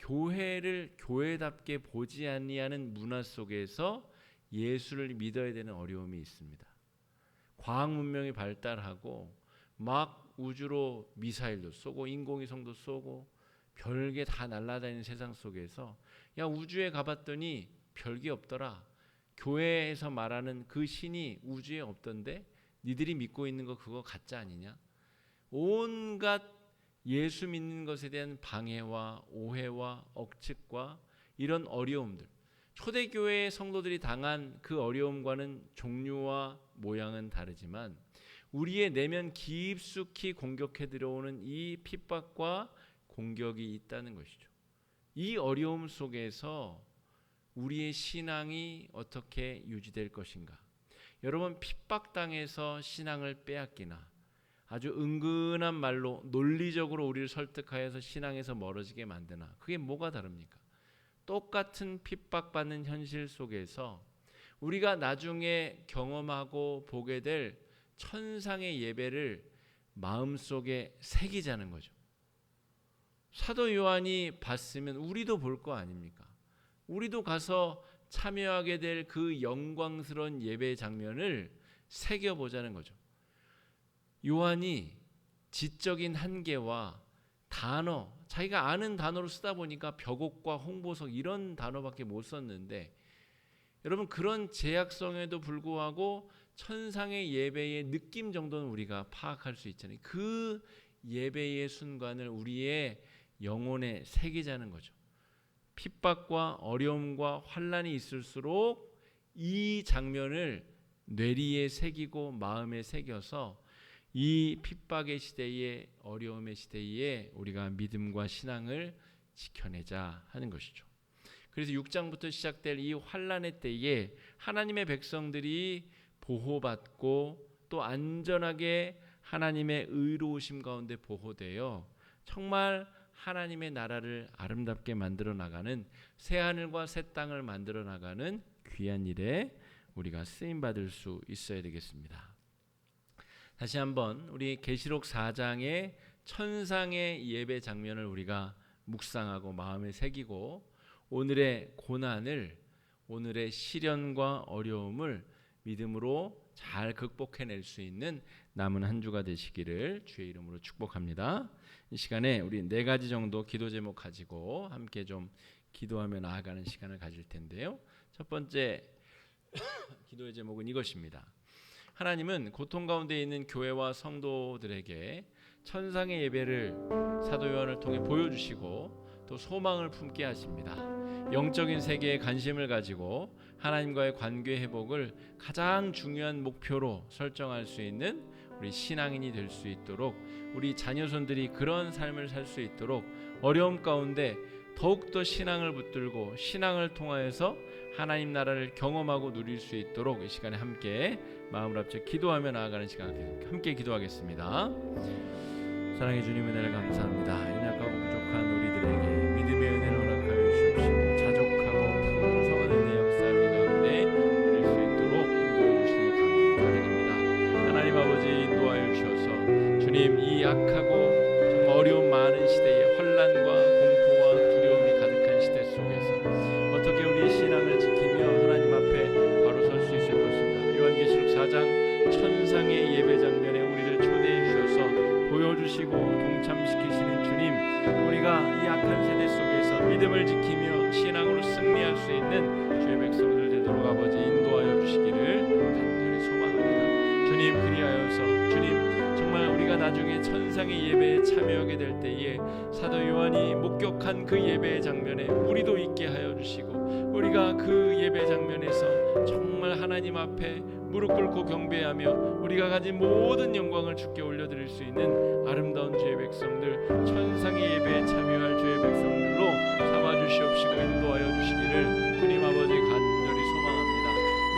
교회를 교회답게 보지 아니하는 문화 속에서 예수를 믿어야 되는 어려움이 있습니다. 과학 문명이 발달하고 막 우주로 미사일도 쏘고 인공위성도 쏘고 별게 다 날아다니는 세상 속에서 야 우주에 가봤더니 별게 없더라. 교회에서 말하는 그 신이 우주에 없던데 니들이 믿고 있는 거 그거 가짜 아니냐? 온갖 예수 믿는 것에 대한 방해와 오해와 억측과 이런 어려움들 초대교회의 성도들이 당한 그 어려움과는 종류와 모양은 다르지만 우리의 내면 깊숙이 공격해 들어오는 이 핍박과 공격이 있다는 것이죠. 이 어려움 속에서 우리의 신앙이 어떻게 유지될 것인가? 여러분 핍박당해서 신앙을 빼앗기나 아주 은근한 말로 논리적으로 우리를 설득하여서 신앙에서 멀어지게 만드나 그게 뭐가 다릅니까? 똑같은 핍박받는 현실 속에서 우리가 나중에 경험하고 보게 될 천상의 예배를 마음속에 새기자는 거죠. 사도 요한이 봤으면 우리도 볼 거 아닙니까? 우리도 가서 참여하게 될 그 영광스러운 예배 장면을 새겨보자는 거죠. 요한이 지적인 한계와 단어, 자기가 아는 단어로 쓰다 보니까 벽옥과 홍보석 이런 단어밖에 못 썼는데 여러분 그런 제약성에도 불구하고 천상의 예배의 느낌 정도는 우리가 파악할 수 있잖아요. 그 예배의 순간을 우리의 영혼에 새기자는 거죠. 핍박과 어려움과 환난이 있을수록 이 장면을 뇌리에 새기고 마음에 새겨서 이 핍박의 시대에 어려움의 시대에 우리가 믿음과 신앙을 지켜내자 하는 것이죠. 그래서 6장부터 시작될 이 환난의 때에 하나님의 백성들이 보호받고 또 안전하게 하나님의 의로우심 가운데 보호되어 정말 하나님의 나라를 아름답게 만들어 나가는 새하늘과 새 땅을 만들어 나가는 귀한 일에 우리가 쓰임 받을 수 있어야 되겠습니다. 다시 한번 우리 계시록 4장의 천상의 예배 장면을 우리가 묵상하고 마음에 새기고 오늘의 고난을, 오늘의 시련과 어려움을 믿음으로 잘 극복해낼 수 있는 남은 한 주가 되시기를 주의 이름으로 축복합니다. 이 시간에 우리 4가지 정도 기도 제목 가지고 함께 좀 기도하며 나아가는 시간을 가질 텐데요. 첫 번째 기도의 제목은 이것입니다. 하나님은 고통 가운데 있는 교회와 성도들에게 천상의 예배를 사도 요한을 통해 보여주시고 또 소망을 품게 하십니다. 영적인 세계에 관심을 가지고 하나님과의 관계 회복을 가장 중요한 목표로 설정할 수 있는 우리 신앙인이 될 수 있도록, 우리 자녀손들이 그런 삶을 살 수 있도록 어려움 가운데 더욱더 신앙을 붙들고 신앙을 통하여서 하나님 나라를 경험하고 누릴 수 있도록 이 시간에 함께 마음을 합쳐 기도하며 나아가는 시간 함께 기도하겠습니다. 사랑해 주님, 은혜를 감사합니다. 연약하고 부족한 우리들에게 믿음의 은혜를 허락하여 주시옵시고 자족하고 풍성한 은혜의 역사를 우리 가운데 누릴 수 있도록 인도해 주시니 감사드립니다. 하나님 아버지, 인도하여 주셔서 주님, 이 약하고 정말 어려운 많은 시대에 환난과 공포와 두려움이 가득한 시대 속에서 어떻게 우리의 신앙을 지키며 하나님 앞에 바로 설 수 있을 것인가. 요한계시록 4장 천상의 예배 장면에 우리를 초대해 주셔서 보여주시고 동참시키시는 주님, 우리가 이 악한 세대 속에서 믿음을 지키며 신앙으로 승리할 수 있는 주의 백성들 되도록 아버지 인도하여 주시기를 간절히 소망합니다. 주님, 그리하여서 주님 정말 우리가 나중에 천상의 예배에 참여하게 될 때에 사도 요한이 목격한 그 예배의 장면에 우리도 있게 하여 주시고 우리가 그 예배 장면에서 정말 하나님 앞에 무릎 꿇고 경배하며 우리가 가진 모든 영광을 주께 올려드릴 수 있는 아름다운 주의 백성들, 천상의 예배에 참여할 주의 백성들로 삼아주시옵시고 인도하여 주시기를 주님 아버지 간절히 소망합니다.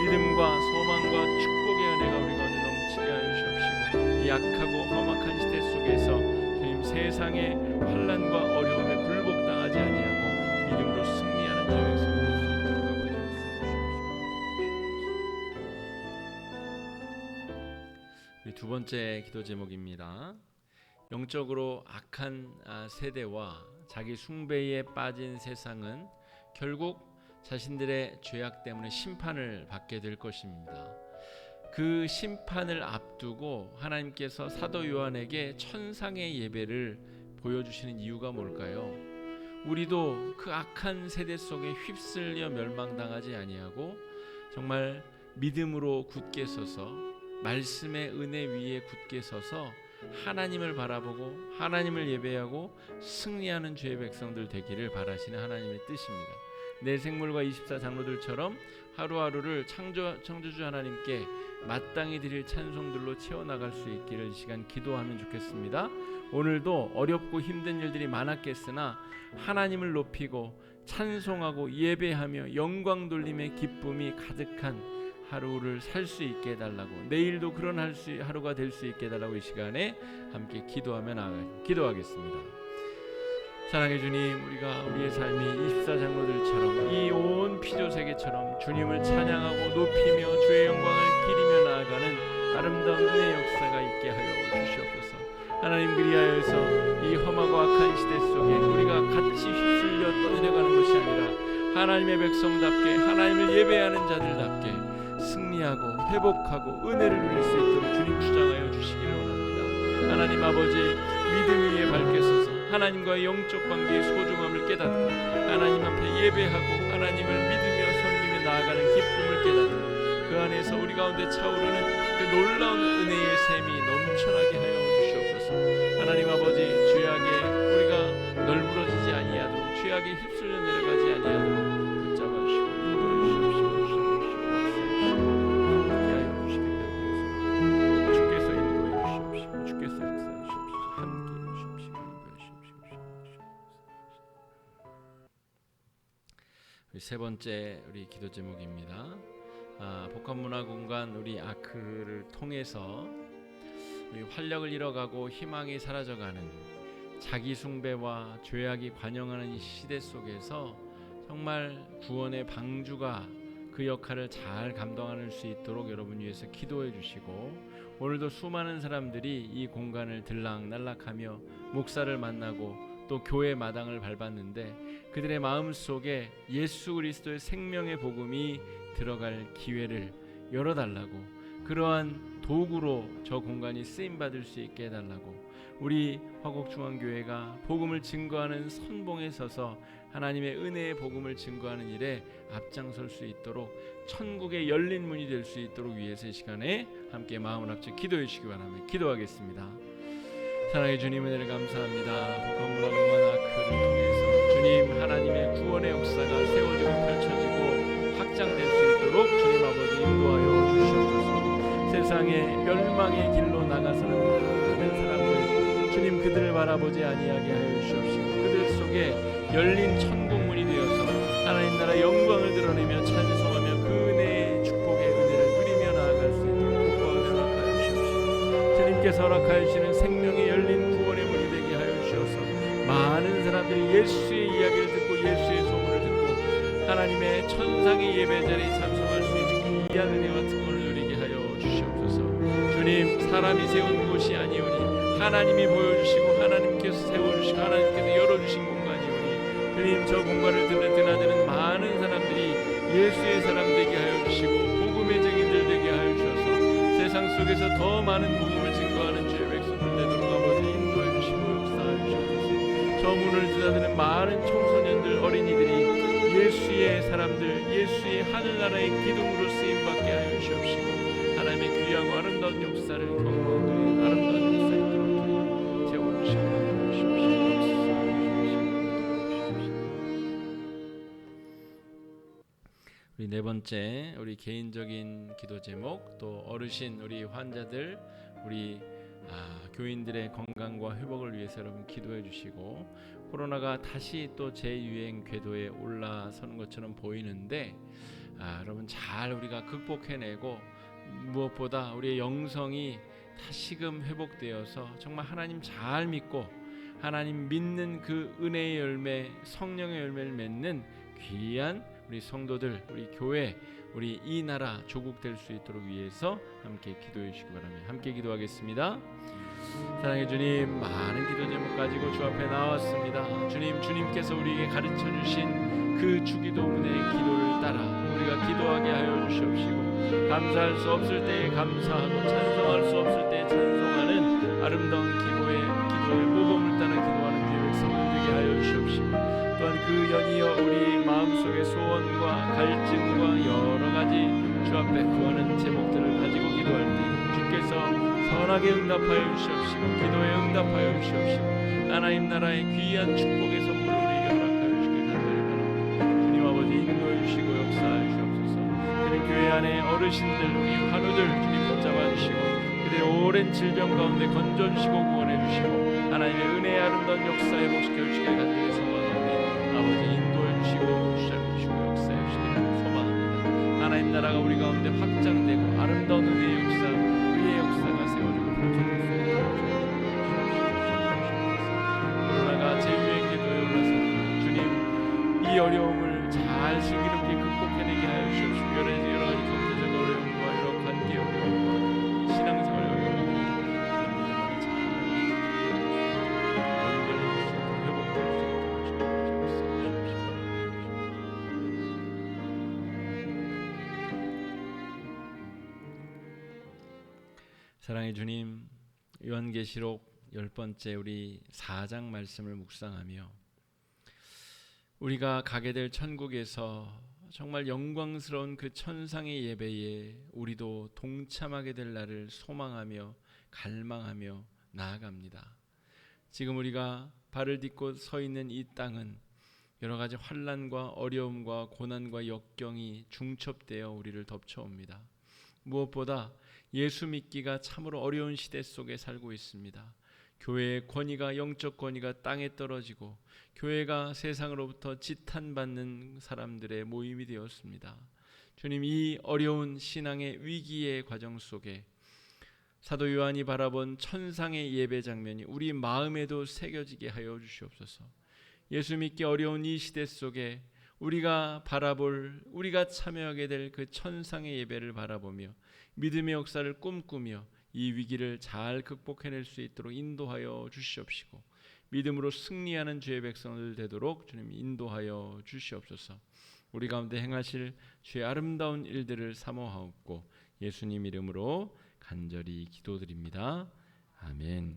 믿음과 소망과 축복의 은혜가 우리 가운데 넘치게 하여 주시옵시고 이 약하고 험악한 시대 속에서 주님 세상의 환난과 어려움에 굴복당하지 아니하고 믿음으로 승리하는 주의 백성들 될 수 있도록 아버지 우리 두 번째 기도 제목입니다. 영적으로 악한 세대와 자기 숭배에 빠진 세상은 결국 자신들의 죄악 때문에 심판을 받게 될 것입니다. 그 심판을 앞두고 하나님께서 사도 요한에게 천상의 예배를 보여주시는 이유가 뭘까요? 우리도 그 악한 세대 속에 휩쓸려 멸망당하지 아니하고 정말 믿음으로 굳게 서서 말씀의 은혜 위에 굳게 서서 하나님을 바라보고 하나님을 예배하고 승리하는 주의 백성들 되기를 바라시는 하나님의 뜻입니다. 내 생물과 24장로들처럼 하루하루를 창조주 하나님께 마땅히 드릴 찬송들로 채워나갈 수 있기를 이 시간 기도하면 좋겠습니다. 오늘도 어렵고 힘든 일들이 많았겠으나 하나님을 높이고 찬송하고 예배하며 영광 돌림의 기쁨이 가득한 하루를 살 수 있게 해달라고, 내일도 그런 하루가 될 수 있게 해달라고 이 시간에 함께 기도하며 기도하겠습니다. 사랑해 주님, 우리가 우리의 삶이 24장로들처럼 이 온 피조세계처럼 주님을 찬양하고 높이며 주의 영광을 기리며 나아가는 아름다운 은혜의 역사가 있게 하여 주시옵소서. 하나님, 그리하여서 이 험하고 악한 시대 속에 우리가 같이 휩쓸려 떠내려가는 것이 아니라 하나님의 백성답게 하나님을 예배하는 자들답게 승리하고 회복하고 은혜를 누릴 수 있도록 주님 주장하여 주시기를 원합니다. 하나님 아버지, 믿음 위에 밝게 서서 하나님과의 영적 관계의 소중함을 깨닫고 하나님 앞에 예배하고 하나님을 믿으며 섬기며 나아가는 기쁨 그 안에서 우리 가운데 차오르는 그 놀라운 은혜의 샘이 넘쳐나게 하여 주시옵소서. 하나님 아버지, 죄악에 우리가 널브러지지 아니하도록, 죄악에 휩쓸려 내려가지 아니하도록 붙잡아 주시고 인도해 주시옵시고 역사하시고 함께하여 주시기 때문에 주께서 인도해 주시옵시고 주께서 역사해 주시옵시고 함께해 주시옵시고 인도해 주시옵시고. 우리 세 번째 우리 기도 제목입니다. 복합문화공간 우리 아크를 통해서 우리 활력을 잃어가고 희망이 사라져가는 자기 숭배와 죄악이 관영하는 이 시대 속에서 정말 구원의 방주가 그 역할을 잘 감당할 수 있도록 여러분 위해서 기도해 주시고, 오늘도 수많은 사람들이 이 공간을 들락날락하며 목사를 만나고 또 교회 마당을 밟았는데 그들의 마음속에 예수 그리스도의 생명의 복음이 들어갈 기회를 열어달라고, 그러한 도구로 저 공간이 쓰임받을 수 있게 해달라고, 우리 화곡중앙교회가 복음을 증거하는 선봉에 서서 하나님의 은혜의 복음을 증거하는 일에 앞장설 수 있도록, 천국의 열린 문이 될 수 있도록 위해서 이 시간에 함께 마음을 합쳐 기도해 주시기 바랍니다. 기도하겠습니다. 사랑의 주님, 은혜를 감사합니다. 복합문화공간 아크를 통해서 주님 하나님의 구원의 역사가 세워지고 펼쳐지고 확장될 수 있도록 주님 아버지 인도하여 주시옵소서. 세상의 멸망의 길로 나가서는 많은 사람들, 주님 그들을 바라보지 아니하게 하여 주시옵시고 그들 속에 열린 천국 문이 되어서 하나님 나라 영광을 드러내며 찬송하며 그 은혜의 축복의 은혜를 누리며 나아갈 수 있도록 복과 은혜를 허락하여 주시옵시고, 주님께서 허락하여 주시는 생명의 열린 구원의 문이 되게 하여 주셔서 많은 사람들이 예수의 이야기를 듣고 예수의 소문을 듣고 하나님의 천상의 예배 자리에 참석할 수 있는 귀한 은혜와 특권을 누리게 하여 주시옵소서. 주님, 사람이 세운 곳이 아니오니 하나님이 보여주시고 하나님께서 세워주시고 하나님께서 열어주신 공간이오니, 주님 저 공간을 드나드는 많은 사람들이 예수의 사람 되게 하여 주시고 복음의 증인들 되게 하여 주셔서 세상 속에서 더 많은 복음을 증거하는 주의 백성들 되도록 아버지 인도해 주시고 역사하여 주셔서 저 문을 드나드는 많은 청소년들, 어린이들이 예수의 사람들, 예수의 하늘나라의 기둥으로 쓰임받게 하여 주시옵시고 하나님의 귀하고 아름다운 역사를 경험하는 아름다운 역사 있도록 세워주시고 우리 네 번째 우리 개인적인 기도 제목, 또 어르신 우리 환자들, 우리 교인들의 건강과 회복을 위해서 여러분 기도해 주시고, 코로나가 다시 또 재유행 궤도에 올라서는 것처럼 보이는데 여러분 잘 우리가 극복해내고 무엇보다 우리의 영성이 다시금 회복되어서 정말 하나님 잘 믿고 하나님 믿는 그 은혜의 열매, 성령의 열매를 맺는 귀한 우리 성도들, 우리 교회, 우리 이 나라 조국 될 수 있도록 위해서 함께 기도해 주시기 바랍니다. 함께 기도하겠습니다. 사랑의 주님, 많은 기도 제목 가지고 주 앞에 나왔습니다. 주님, 주님께서 우리에게 가르쳐 주신 그 주기도문의 기도를 따라 우리가 기도하게 하여 주시옵시고, 감사할 수 없을 때에 감사하고 찬송할 수 없을 때에 찬송하는 아름다운 기도의 모범을 따라 기도하는 주의 백성들 되게 하여 주시옵시고, 또한 그 연이어 우리 마음속의 소원과 갈증과 여러 가지 주 앞에 구하는 제목들을 가지고 기도할 때 주께서 선하게 응답하여 주시옵시고 기도에 응답하여 주시옵시고 하나님 나라의 귀한 축복의 선물을 우리에게 허락하여 주시길 간절히 바랍니다. 주님 아버지 인도해 주시고 역사하여 주옵소서. 주님 교회 안에 어르신들, 우리 환우들 주님 붙잡아 주시고 그들의 오랜 질병 가운데 건져주시고 구원해 주시고 하나님의 은혜의 아름다운 역사 회복시켜 주시길 간절히 소망합니다. 아버지 인도해 주시고 주시해 주시고 역사해 주시기를 소망합니다. 하나님 나라가 우리 가운데 확장되고 아름다운 은혜의 역사, 의의 역사가 세워지고 펼쳐질 수 있도록 코로나가 제2의 궤도에 올라서 주님 이 어려움을 잘 슬기롭게 극복해내게 하여 주시옵시고 여러 가지 경제적 어려움과 여러 관계 어려움과 신앙생활 어려움을 사랑의 주님, 요한계시록 10번째 우리 4장 말씀을 묵상하며 우리가 가게 될 천국에서 정말 영광스러운 그 천상의 예배에 우리도 동참하게 될 날을 소망하며 갈망하며 나아갑니다. 지금 우리가 발을 딛고 서 있는 이 땅은 여러 가지 환난과 어려움과 고난과 역경이 중첩되어 우리를 덮쳐옵니다. 무엇보다 예수 믿기가 참으로 어려운 시대 속에 살고 있습니다. 교회의 권위가, 영적 권위가 땅에 떨어지고 교회가 세상으로부터 지탄받는 사람들의 모임이 되었습니다. 주님, 이 어려운 신앙의 위기의 과정 속에 사도 요한이 바라본 천상의 예배 장면이 우리 마음에도 새겨지게 하여 주시옵소서. 예수 믿기 어려운 이 시대 속에 우리가 참여하게 될 그 천상의 예배를 바라보며 믿음의 역사를 꿈꾸며 이 위기를 잘 극복해낼 수 있도록 인도하여 주시옵시고, 믿음으로 승리하는 주의 백성들 되도록 주님 인도하여 주시옵소서. 우리 가운데 행하실 주의 아름다운 일들을 사모하옵고 예수님 이름으로 간절히 기도드립니다. 아멘.